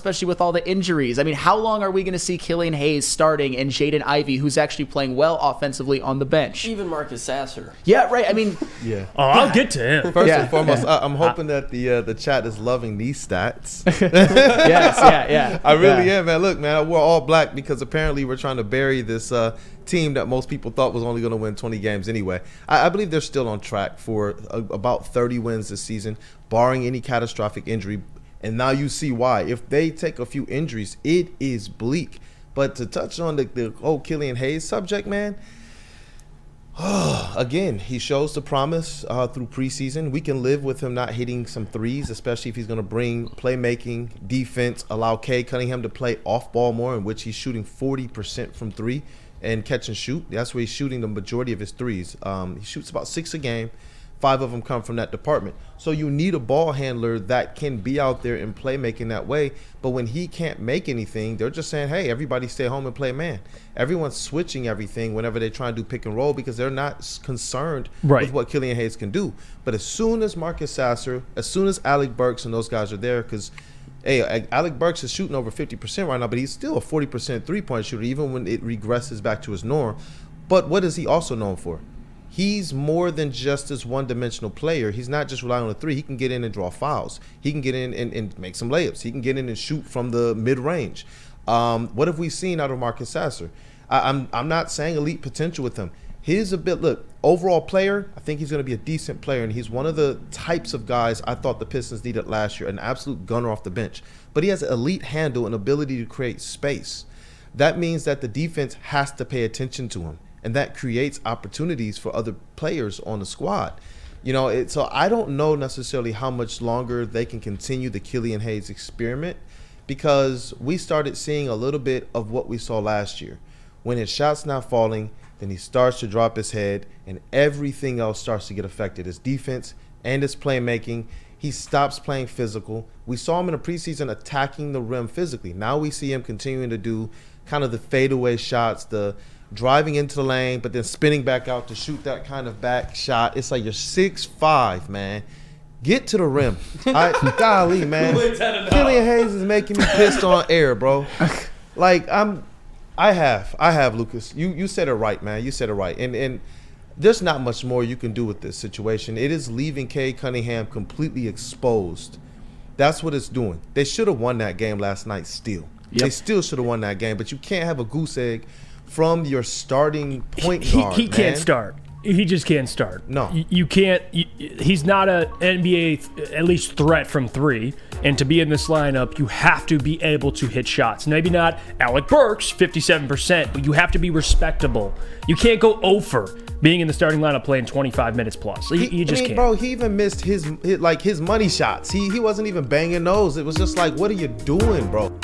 especially with all the injuries. I mean, how long are we going to see Killian Hayes starting and Jaden Ivey, who's actually playing well offensively, on the bench? Even Marcus Sasser. Yeah, right. I mean, yeah. Oh, I'll get to him. First and foremost, I'm hoping that the chat is loving these stats. Yes, yeah. I really am, man. Look, man, we're all black because apparently we're trying to bury this team that most people thought was only going to win 20 games anyway. I believe they're still on track for about 30 wins this season, barring any catastrophic injury. And now you see why. If they take a few injuries, it is bleak. But to touch on the whole Killian Hayes subject, man, again, he shows the promise through preseason. We can live with him not hitting some threes, especially if he's going to bring playmaking, defense, allow Cade Cunningham to play off ball more, in which he's shooting 40% from three and catch and shoot. That's where he's shooting the majority of his threes. He shoots about 6 a game. 5 of them come from that department. So you need a ball handler that can be out there and playmaking that way. But when he can't make anything, they're just saying, hey, everybody stay home and play man. Everyone's switching everything whenever they try and do pick and roll because they're not concerned with what Killian Hayes can do. But as soon as Marcus Sasser, as soon as Alec Burks and those guys are there, because hey, Alec Burks is shooting over 50% right now, but he's still a 40% three-point shooter, even when it regresses back to his norm. But what is he also known for? He's more than just this one-dimensional player. He's not just relying on the three. He can get in and draw fouls. He can get in and make some layups. He can get in and shoot from the mid-range. What have we seen out of Marcus Sasser? I'm not saying elite potential with him. He's a bit, look, overall player, I think he's going to be a decent player, and he's one of the types of guys I thought the Pistons needed last year, an absolute gunner off the bench. But he has an elite handle and ability to create space. That means that the defense has to pay attention to him. And that creates opportunities for other players on the squad. You know, so I don't know necessarily how much longer they can continue the Killian Hayes experiment, because we started seeing a little bit of what we saw last year. When his shot's not falling, then he starts to drop his head and everything else starts to get affected. His defense and his playmaking. He stops playing physical. We saw him in the preseason attacking the rim physically. Now we see him continuing to do kind of the fadeaway shots, the driving into the lane, but then spinning back out to shoot that kind of back shot. It's like you're 6'5", man. Get to the rim. Golly, man. Killian Hayes is making me pissed on air, bro. Like, I have, Lucas. You said it right, man. You said it right. And there's not much more you can do with this situation. It is leaving Cade Cunningham completely exposed. That's what it's doing. They should have won that game last night still. Yep. They still should have won that game, but you can't have a goose egg from your starting point guard. He can't start. He just can't start. No. You can't. He's not an NBA, at least, threat from three. And to be in this lineup, you have to be able to hit shots. Maybe not Alec Burks, 57%, but you have to be respectable. You can't go over being in the starting lineup playing 25 minutes plus. You just can't. Bro, he even missed his money shots. He wasn't even banging those. It was just like, what are you doing, bro?